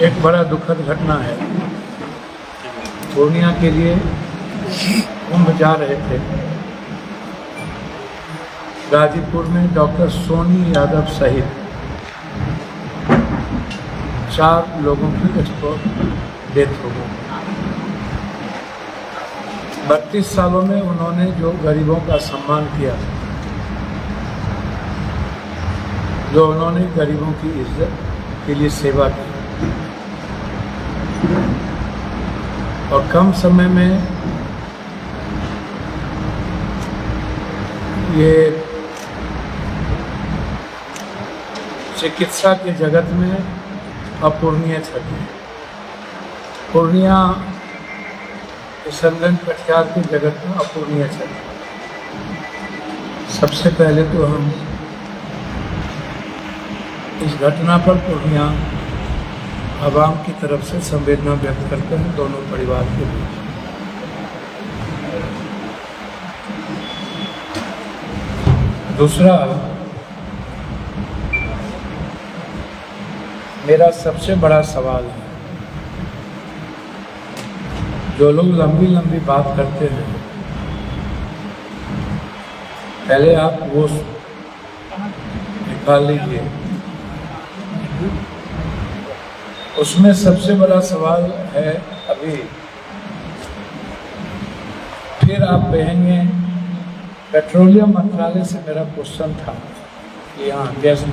एक बड़ा दुखद घटना है। पूर्णिया के लिए कुंभ जा रहे थे। गाजीपुर में डॉक्टर सोनी यादव सहित 4 लोगों की डेथ हो गई। 32 सालों में उन्होंने जो गरीबों का सम्मान किया, जो उन्होंने गरीबों की इज्जत के लिए सेवा की, और कम समय में ये चिकित्सा के जगत में अपूर्णीय क्षति। पूर्णिया किशनगंज कटिहार के जगत में अपूर्णीय क्षति। सबसे पहले तो हम इस घटना पर पूर्णिया आवाम की तरफ से संवेदना व्यक्त करते हैं दोनों परिवार के बीच। दूसरा, मेरा सबसे बड़ा सवाल है, जो लोग लंबी लंबी बात करते हैं, पहले आप वो निकाल लीजिए। उसमें सबसे बड़ा सवाल है अभी, फिर आप कहेंगे पेट्रोलियम मंत्रालय से मेरा क्वेश्चन था कि यहाँ गैस न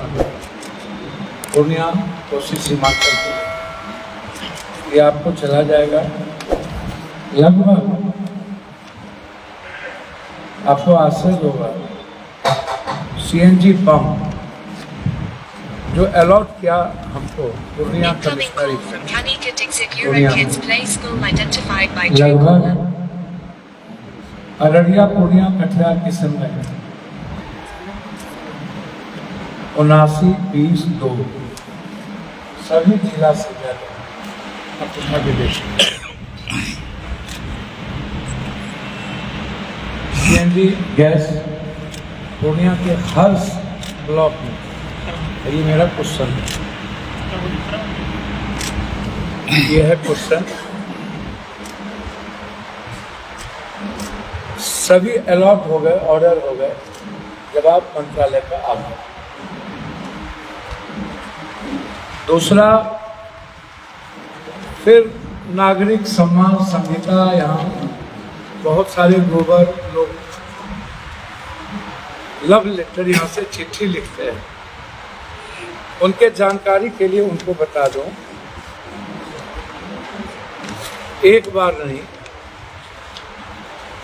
पूर्णिया कोसी सीमांचल के ये आपको चला जाएगा लगभग, आपको आश्चर्य होगा, सीएनजी पंप जो अलॉट किया हमको पूर्णिया कमिश्नरी लगभग अररिया, पूर्णिया, कटिहार, किशनगंज 79-20-2 सभी जिला से ज्यादा विदेश सीएनजी गैस पूर्णिया के हर ब्लॉक में। ये मेरा क्वेश्चन है, ये है क्वेश्चन। सभी अलॉट हो गए, ऑर्डर हो गए, जवाब मंत्रालय का आ गया। दूसरा, फिर नागरिक सम्मान संहिता, यहाँ बहुत सारे गोबर लोग लव लेटर यहाँ से चिट्ठी लिखते हैं। उनके जानकारी के लिए उनको बता दूं, एक बार नहीं,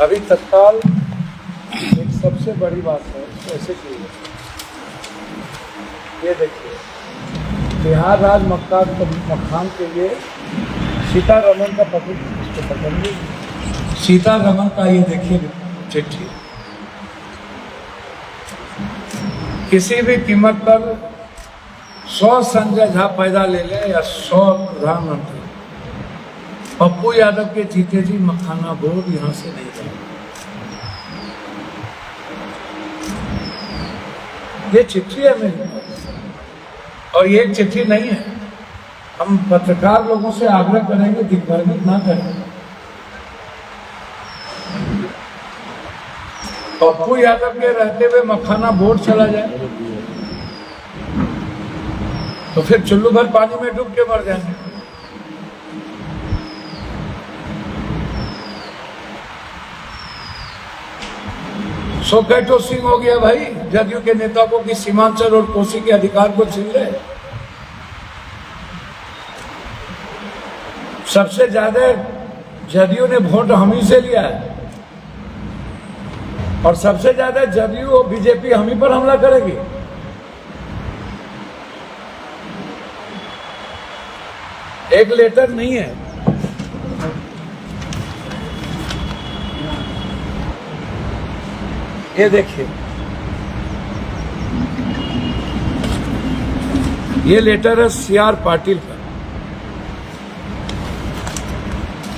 अभी तत्काल एक सबसे बड़ी बात है, ऐसे की ये देखिए, बिहार राज्य मखान के लिए सीतारमन का पत्र, सीतारमन का ये देखिए चिट्ठी, किसी भी कीमत पर 100 संजय झा पैदा ले ले या 100 प्रधानमंत्री, पप्पू यादव के जीते जी मखाना बोर्ड यहां से नहीं जाए। ये चिट्ठी है मेरी, और ये एक चिट्ठी नहीं है। हम पत्रकार लोगों से आग्रह करेंगे दिग्भ्रमित ना करें। पप्पू यादव के रहते हुए मखाना बोर्ड चला जाए तो फिर चुल्लू भर पानी में डूब के मर जाएंगे। सो कैटो सिंह हो गया भाई, जदयू के नेता को कि सीमांचल और कोसी के अधिकार को छीन ले। सबसे ज्यादा जदयू ने वोट हम ही से लिया है, और सबसे ज्यादा जदयू और बीजेपी हम ही पर हमला करेगी। एक लेटर नहीं है, ये देखिए, ये लेटर है सीआर पाटिल का।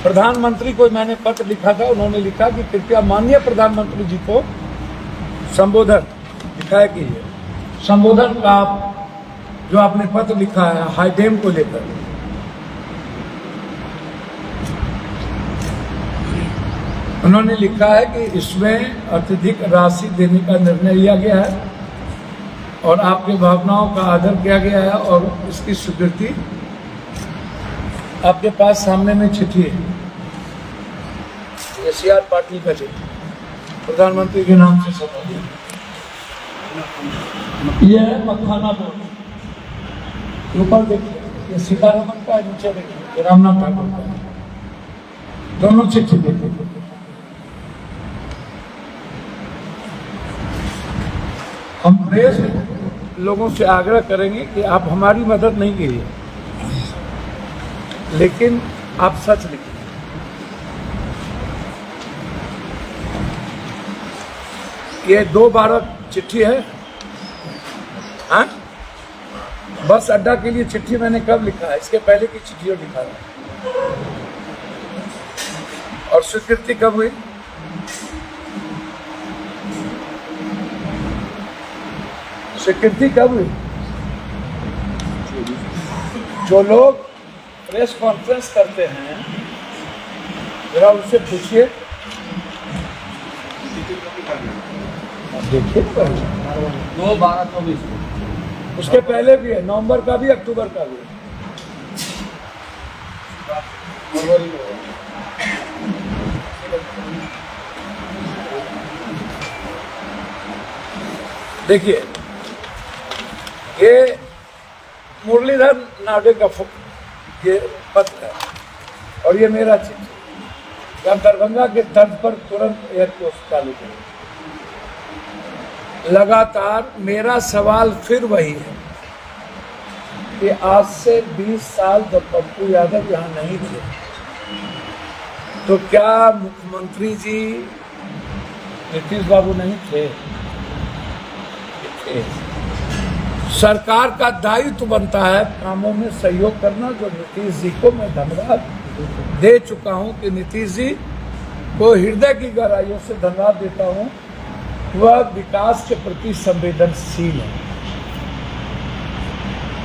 प्रधानमंत्री को मैंने पत्र लिखा था, उन्होंने लिखा कि कृपया माननीय प्रधानमंत्री जी को संबोधन लिखा है कि संबोधन का जो आपने पत्र लिखा है हाई डैम को लेकर, उन्होंने लिखा है कि इसमें अत्यधिक राशि देने का निर्णय लिया गया है और आपकी भावनाओं का आदर किया गया है और इसकी स्वीकृति आपके पास सामने में चिट्ठी है, एस.आर. पाटिल का चिट्ठी प्रधानमंत्री के नाम से संबोधित। यह है मखाना बोर्ड, ऊपर देखिए, ये सीतारमन का, नीचे देखिए रामनाथ ठाकुर का, दोनों चिट्ठी देखिए। हम प्रेस लोगों से आग्रह करेंगे कि आप हमारी मदद नहीं कीजिए, लेकिन आप सच लिखिए। ये 2/12 चिट्ठी है। हाँ, बस अड्डा के लिए चिट्ठी मैंने कब लिखा है? इसके पहले की चिट्ठी लिखा है। और स्वीकृति कब हुई? स्वीकृति कब हुई? जो लोग प्रेस कॉन्फ्रेंस करते हैं, जरा उनसे पूछिए, देखिए 2/12/24, उसके पहले भी है, नवंबर का भी, अक्टूबर का भी। देखिए, ये मुरलीधर नाडे का ये पत्र है और ये मेरा चिट्ठी। दरभंगा के तर्ज पर तुरंत एयरपोर्ट चालू करें। लगातार मेरा सवाल फिर वही है कि आज से 20 साल जब पप्पू यादव यहाँ नहीं थे, तो क्या मुख्यमंत्री जी नीतीश बाबू नहीं थे? सरकार का दायित्व बनता है कामों में सहयोग करना, जो नीतीश जी को मैं धन्यवाद दे चुका हूं कि नीतीश जी को हृदय की गहराइयों से धन्यवाद देता हूं। वह विकास के प्रति संवेदनशील है,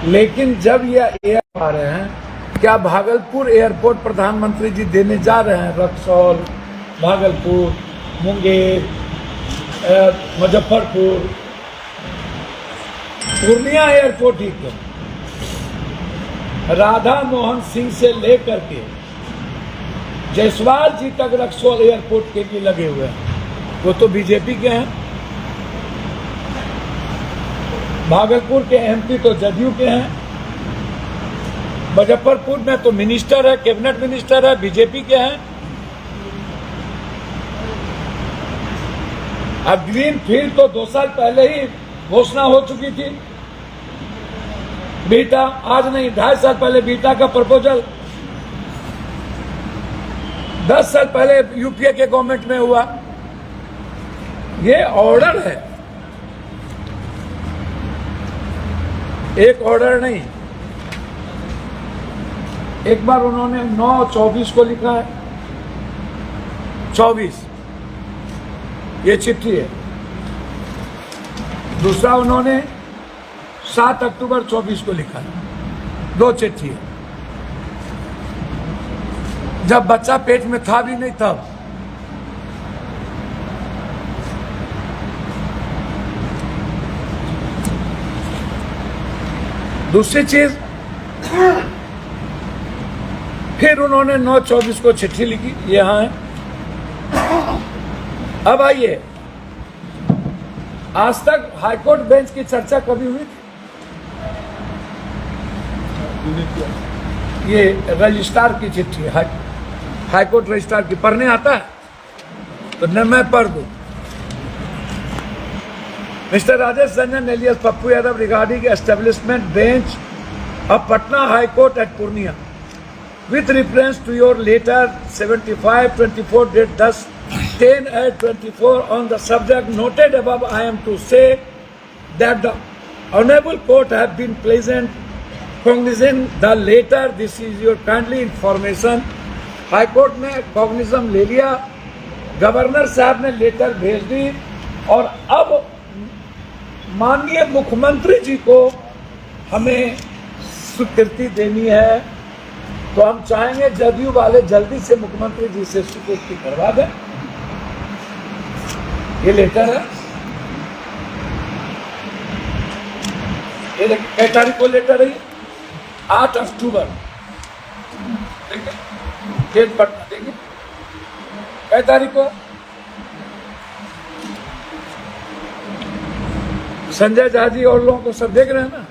लेकिन जब यह एयर आ रहे हैं, क्या भागलपुर एयरपोर्ट प्रधानमंत्री जी देने जा रहे हैं? रक्सौल, भागलपुर, मुंगेर, मुजफ्फरपुर, पूर्णिया एयरपोर्ट ही क्यों, राधा मोहन सिंह से लेकर के जायसवाल जी तक रक्सौल एयरपोर्ट के लिए लगे हुए हैं। वो तो बीजेपी के हैं। भागलपुर के एमपी तो जदयू के हैं। मुजफ्फरपुर में तो मिनिस्टर है, कैबिनेट मिनिस्टर है, बीजेपी के हैं। अब ग्रीन फील्ड तो 2 साल पहले ही घोषणा हो चुकी थी। बीटा आज नहीं, 2.5 साल पहले बीटा का प्रपोजल 10 साल पहले यूपीए के गवर्नमेंट में हुआ। ये ऑर्डर है, एक ऑर्डर नहीं। एक बार उन्होंने 9/24 को लिखा है, 24 ये चिट्ठी है। दूसरा उन्होंने 7 अक्टूबर 24 को लिखा है। 2 चिट्ठी है। जब बच्चा पेट में था भी नहीं तब। दूसरी चीज, फिर उन्होंने 9/24 को चिट्ठी लिखी, यहां है। अब आइए, आज तक हाईकोर्ट बेंच की चर्चा कभी हुई थी? ये रजिस्ट्रार की चिट्ठी, हाईकोर्ट रजिस्ट्रार की, पढ़ने आता है तो न मैं पढ़ दूं। Mister Rajesh Ranjan alias Pappu Yadav regarding establishment bench of Patna high court at Purnia with reference to your letter 75/24 date 10/8/24 on the subject noted above, I am to say that the Honorable Court have been pleasant cognizant the letter. This is your kindly information. High court ने कॉग्निजम ले लिया, governor साहब ने letter भेज दी और अब माननीय मुख्यमंत्री जी को हमें स्वीकृति देनी है। तो हम चाहेंगे जदयू वाले जल्दी से मुख्यमंत्री जी से स्वीकृति करवा दें ये लेटर है, ये देखिए कई तारीख को लेटर है, 8 अक्टूबर, देखिए डेट पटना, देखिए कई तारीख को। संजय झा जी और लोगों को सब देख रहे हैं ना।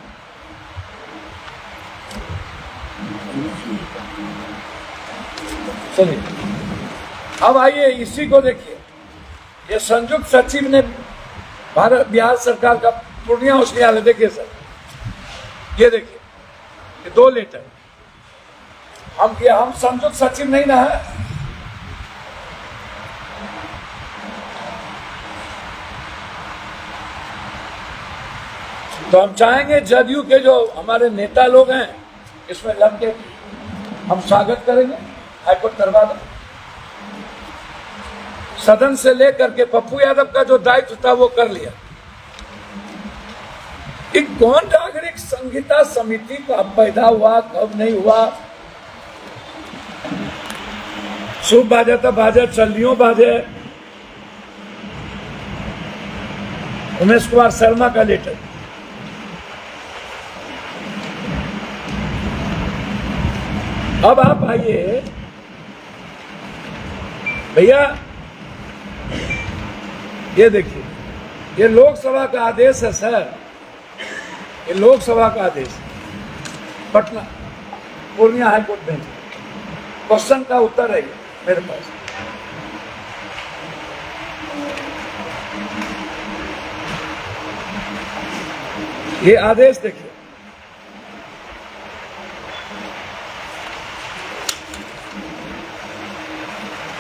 चलिए अब आइए इसी को देखिए, ये संयुक्त सचिव ने भारत बिहार सरकार का पूर्णिया उच्च न्यायालय, देखिए सर, ये देखिए ये 2 लेटर। हम संयुक्त सचिव नहीं ना है, तो हम चाहेंगे जदयू के जो हमारे नेता लोग हैं इसमें लग के हम स्वागत करेंगे, हाईकोर्ट करवा दें। सदन से लेकर के पप्पू यादव का जो दायित्व था वो कर लिया। एक कौन नागरिक संहिता समिति का पैदा हुआ, कब नहीं हुआ, शुभ बाजे तो बाजे, चलियों बाजे। उमेश कुमार शर्मा का लेटर, अब आप आइए भैया, ये देखिए ये लोकसभा का आदेश है सर, ये लोकसभा का आदेश, Patna Purnia high court bench. Question का उत्तर है ये मेरे पास। ये आदेश देखिए,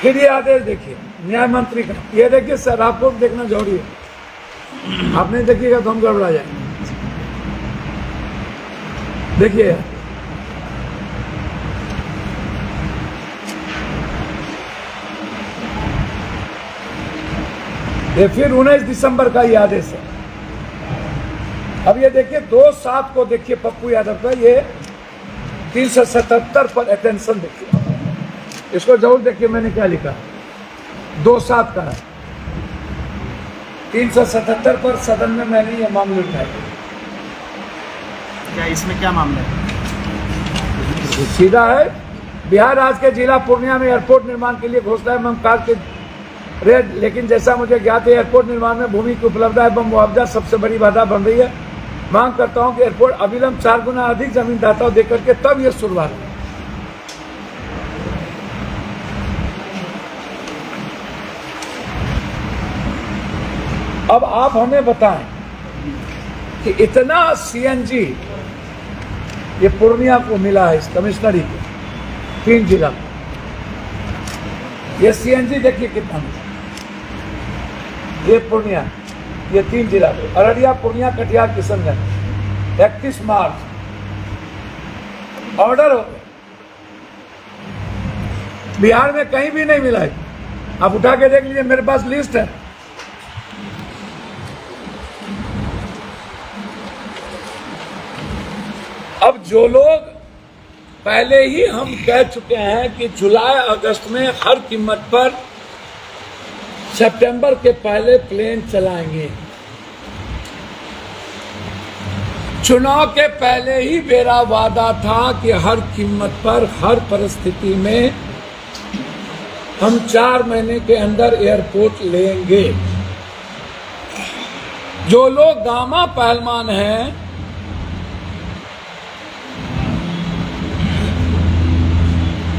फिर ये आदेश देखिए न्याय मंत्री का, ये देखिए सर, आपको देखना जरूरी है, आप नहीं देखिएगा तो हम गड़बड़ा जाएंगे। देखिए ये फिर 19 दिसंबर का ये आदेश है। अब ये देखिए 2/7 को देखिए पप्पू यादव का, ये 377 पर अटेंशन देखिए, इसको जरूर देखिए, मैंने क्या लिखा, 2/7 का है, 377 पर सदन में मैंने ये मामले उठाए। क्या इसमें क्या मामला है? सीधा है, बिहार राज्य के जिला पूर्णिया में एयरपोर्ट निर्माण के लिए घोषणा एवं कार्य के रेट, लेकिन जैसा मुझे ज्ञात है एयरपोर्ट निर्माण में भूमि की उपलब्धता एवं मुआवजा सबसे बड़ी बाधा बन रही है। मांग करता हूं कि एयरपोर्ट अविलंब 4 गुना अधिक जमीन दाताओं देकर के तब ये शुरुआत है। अब आप हमें बताएं कि इतना सीएनजी ये पूर्णिया को मिला है, इस कमिश्नरी को, 3 जिला, ये सीएनजी देखिए कितना मिला, ये पूर्णिया, ये 3 जिला, अररिया, पूर्णिया, कटिहार, किशनगंज, 31 मार्च ऑर्डर हो गए। बिहार में कहीं भी नहीं मिला है, आप उठा के देख लीजिए, मेरे पास लिस्ट है। अब जो लोग पहले ही हम कह चुके हैं कि जुलाई अगस्त में हर कीमत पर सितंबर के पहले प्लेन चलाएंगे, चुनाव के पहले ही मेरा वादा था कि हर कीमत पर हर परिस्थिति में हम 4 महीने के अंदर एयरपोर्ट लेंगे। जो लोग गामा पहलवान हैं,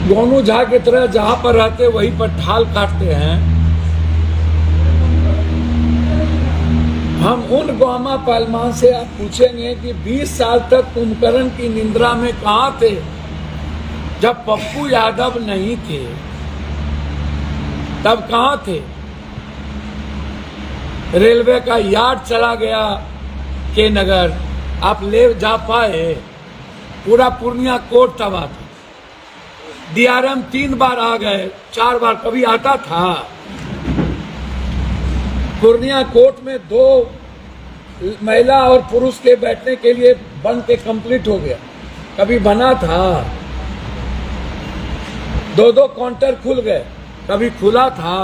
गोनू झा की तरह जहां पर रहते वहीं पर ढाल काटते हैं, हम उन गामा पहलवान से आप पूछेंगे कि 20 साल तक कुंभकर्ण की निंद्रा में कहां थे जब पप्पू यादव नहीं थे, तब कहां थे? रेलवे का यार्ड चला गया के नगर, आप ले जा पाए? पूरा पूर्णिया कोर्ट तबाह था, डीआरएम 3 बार आ गए, 4 बार कभी आता था। पूर्णिया कोर्ट में 2 महिला और पुरुष के बैठने के लिए बन के कंप्लीट हो गया, कभी बना था। 2 काउंटर खुल गए, कभी खुला था।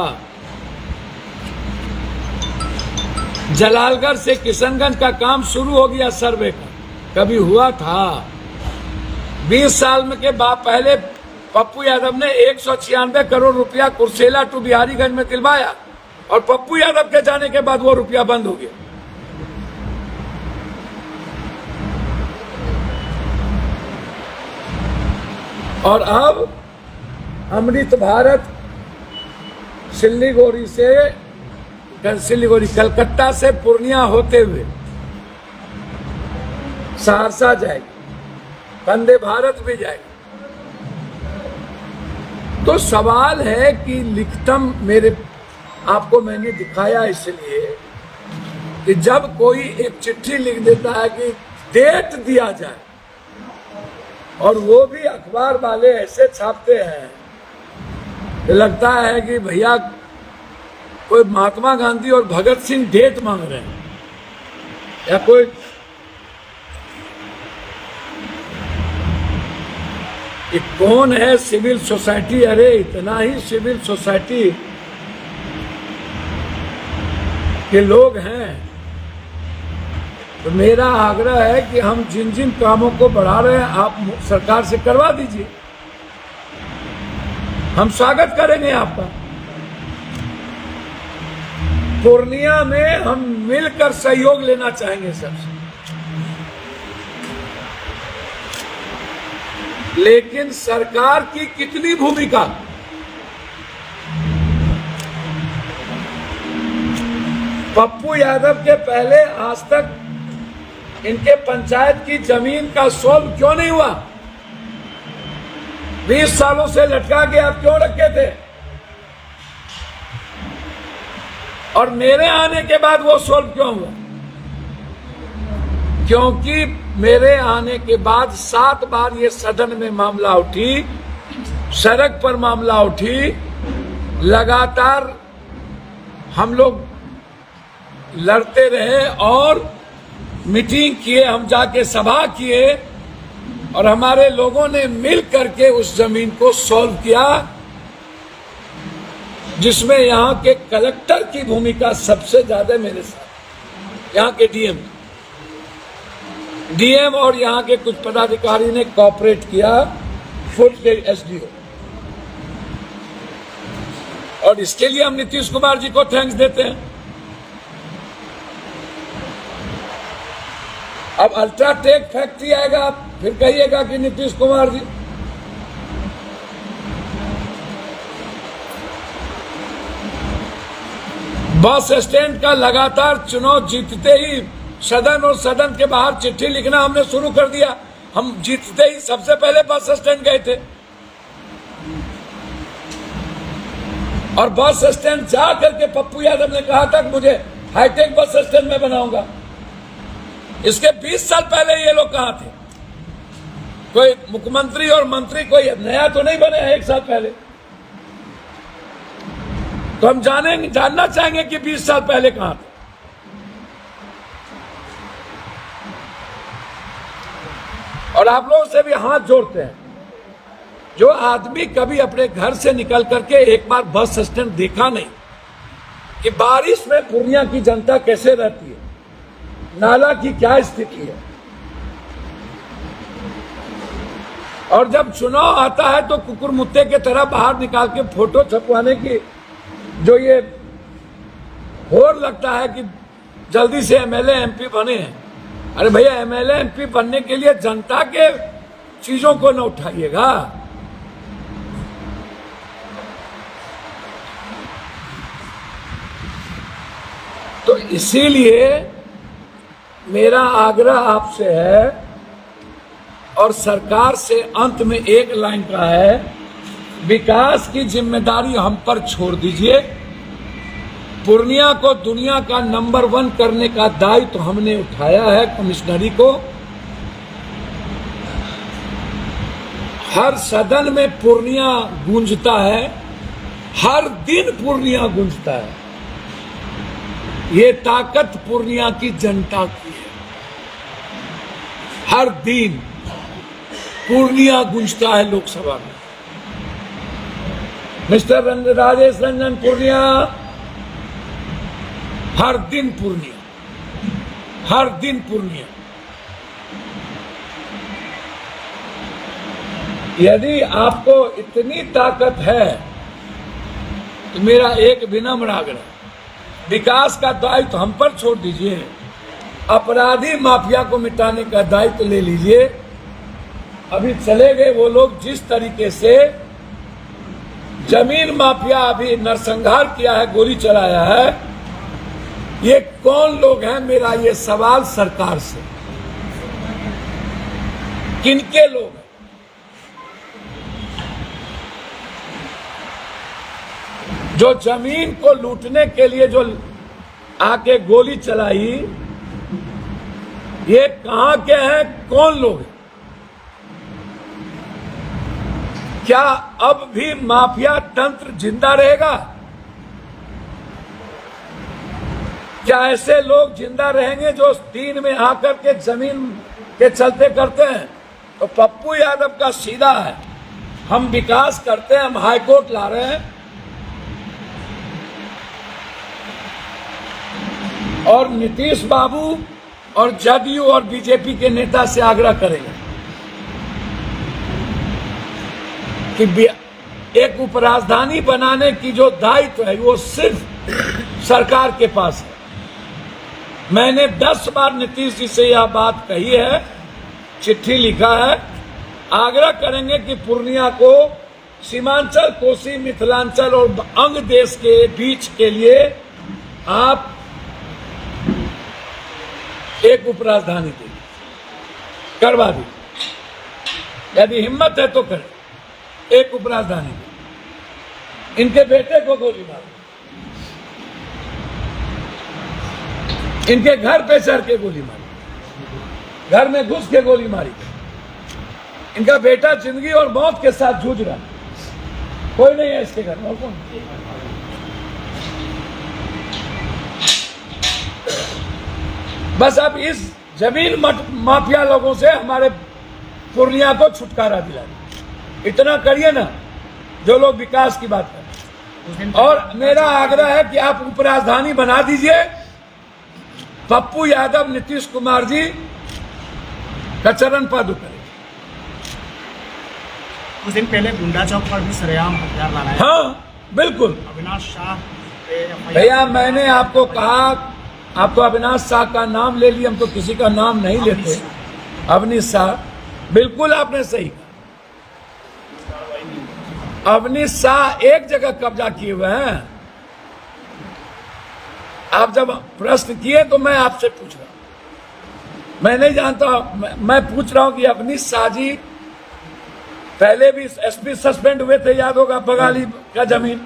जलालगढ़ से किशनगंज का काम शुरू हो गया सर्वे का, कभी हुआ था? 20 साल में के बाद पहले पप्पू यादव ने 196 करोड़ रुपया कुर्सेला टू बिहारीगंज में दिलवाया, और पप्पू यादव के जाने के बाद वो रुपया बंद हो गया। और अब अमृत भारत सिलीगुड़ी कलकत्ता से पूर्णिया होते हुए सहरसा जाएगी, वंदे भारत भी जाएगी। तो सवाल है कि लिखतम मेरे आपको मैंने दिखाया इसलिए कि जब कोई एक चिट्ठी लिख देता है कि डेट दिया जाए, और वो भी अखबार वाले ऐसे छापते हैं, लगता है कि भैया कोई महात्मा गांधी और भगत सिंह डेट मांग रहे हैं, या कोई ये कौन है सिविल सोसाइटी? अरे इतना ही सिविल सोसाइटी के लोग हैं। तो मेरा आग्रह है कि हम जिन जिन कामों को बढ़ा रहे हैं आप सरकार से करवा दीजिए, हम स्वागत करेंगे आपका। पूर्णिया में हम मिलकर सहयोग लेना चाहेंगे सबसे, लेकिन सरकार की कितनी भूमिका? पप्पू यादव के पहले आज तक इनके पंचायत की जमीन का सॉल्व क्यों नहीं हुआ? 20 सालों से लटका के आप क्यों रखे थे? और मेरे आने के बाद वो सॉल्व क्यों हुआ? क्योंकि मेरे आने के बाद 7 बार ये सदन में मामला उठी, सड़क पर मामला उठी, लगातार हम लोग लड़ते रहे और मीटिंग किए, हम जाके सभा किए, और हमारे लोगों ने मिल करके उस जमीन को सॉल्व किया, जिसमें यहाँ के कलेक्टर की भूमिका सबसे ज्यादा मेरे साथ, यहाँ के डीएम और यहाँ के कुछ पदाधिकारी ने कोऑपरेट किया, फुल एसडीओ, और इसके लिए हम नीतीश कुमार जी को थैंक्स देते हैं। अब अल्ट्राटेक फैक्ट्री आएगा, फिर कहिएगा कि नीतीश कुमार जी। बस स्टैंड का लगातार चुनाव जीतते ही सदन और सदन के बाहर चिट्ठी लिखना हमने शुरू कर दिया। हम जीतते ही सबसे पहले बस स्टैंड गए थे, और बस स्टैंड जा करके पप्पू यादव ने कहा था कि मुझे हाईटेक बस स्टैंड में बनाऊंगा। इसके 20 साल पहले ये लोग कहां थे? कोई मुख्यमंत्री और मंत्री कोई नया तो नहीं बने हैं 1 साल पहले। तो हम जानना चाहेंगे कि 20 साल पहले कहां थे। और आप लोगों से भी हाथ जोड़ते हैं, जो आदमी कभी अपने घर से निकल करके एक बार बस स्टैंड देखा नहीं कि बारिश में पूर्णिया की जनता कैसे रहती है, नाला की क्या स्थिति है, और जब चुनाव आता है तो कुकुर मुत्ते के तरह बाहर निकाल के फोटो छपवाने की जो ये होड़ लगता है कि जल्दी से एमएलए एमपी बने हैं। अरे भैया, एमएलए एमपी बनने के लिए जनता के चीजों को न उठाइएगा। तो इसीलिए मेरा आग्रह आपसे है और सरकार से अंत में एक लाइन का है, विकास की जिम्मेदारी हम पर छोड़ दीजिए। पूर्णिया को दुनिया का नंबर 1 करने का दायित्व तो हमने उठाया है कमिश्नरी को। हर सदन में पूर्णिया गूंजता है, हर दिन पूर्णिया गूंजता है। ये ताकत पूर्णिया की जनता की है। हर दिन पूर्णिया गूंजता है लोकसभा में। मिस्टर राजेश रंजन पूर्णिया, हर दिन पूर्णिया। हर दिन पूर्णिया। यदि आपको इतनी ताकत है तो मेरा एक विनम्र आग्रह, विकास का दायित्व हम पर छोड़ दीजिए, अपराधी माफिया को मिटाने का दायित्व ले लीजिए। अभी चले गए वो लोग जिस तरीके से जमीन माफिया अभी नरसंहार किया है, गोली चलाया है, ये कौन लोग हैं? मेरा ये सवाल सरकार से, किनके लोग हैं? जो जमीन को लूटने के लिए जो आके गोली चलाई, ये कहां के हैं? कौन लोग हैं? क्या अब भी माफिया तंत्र जिंदा रहेगा? क्या ऐसे लोग जिंदा रहेंगे जो दिन में आकर के जमीन के चलते करते हैं? तो पप्पू यादव का सीधा है, हम विकास करते हैं, हम हाईकोर्ट ला रहे हैं और नीतीश बाबू और जदयू और बीजेपी के नेता से आग्रह करेंगे कि एक उपराजधानी बनाने की जो दायित्व है वो सिर्फ सरकार के पास है। मैंने 10 बार नीतीश जी से यह बात कही है, चिट्ठी लिखा है, आग्रह करेंगे कि पूर्णिया को सीमांचल, कोसी, मिथिलांचल और अंग देश के बीच के लिए आप एक उपराजधानी दीजिए, करवा दीजिए। यदि हिम्मत है तो करें, एक उपराजधानी दीजिए। इनके बेटे को गोली मारी, इनके घर पे चढ़ के गोली मारी, घर में घुस के गोली मारी। इनका बेटा जिंदगी और मौत के साथ जूझ रहा, कोई नहीं है इसके घर में। कौन? बस अब इस जमीन माफिया लोगों से हमारे पूर्णिया को छुटकारा दिला, इतना करिए ना जो लोग विकास की बात करें। और मेरा आग्रह है कि आप उपराजधानी बना दीजिए, पप्पू यादव, नीतीश कुमार जी का चरण पादु करें। कुछ दिन पहले गुंडा चौक पर भी सरेआम हथियार लाना है। हाँ बिल्कुल, अविनाश शाह भैया मैंने आपको कहा, आप तो अविनाश शाह का नाम ले लिए, हम तो किसी का नाम नहीं लेते। अवनीश शाह, बिल्कुल आपने सही कहा। अवनीश शाह एक जगह कब्जा किए हुए हैं। आप जब प्रश्न किए तो मैं आपसे पूछ रहा हूं, मैं नहीं जानता, मैं पूछ रहा हूं कि अवनीश शाह जी पहले भी एसपी सस्पेंड हुए थे, याद होगा, बगाली का जमीन।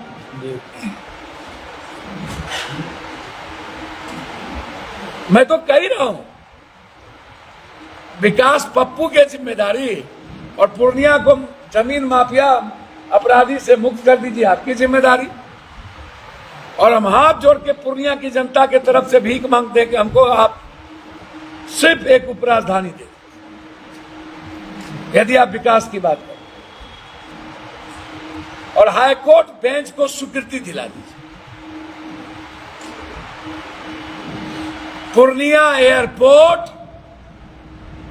मैं तो कह ही रहा हूं, विकास पप्पू की जिम्मेदारी और पूर्णिया को जमीन माफिया अपराधी से मुक्त कर दीजिए, आपकी जिम्मेदारी। और हम हाथ जोड़ के पूर्णिया की जनता के तरफ से भीख मांगते हैं कि हमको आप सिर्फ एक उपराजधानी दें, यदि आप विकास की बात करें, और हाईकोर्ट बेंच को स्वीकृति दिला दीजिए। पूर्णिया एयरपोर्ट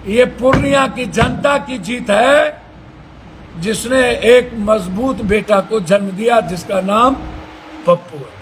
ये पूर्णिया की जनता की जीत है, जिसने एक मजबूत बेटा को जन्म दिया, जिसका नाम पप्पू है।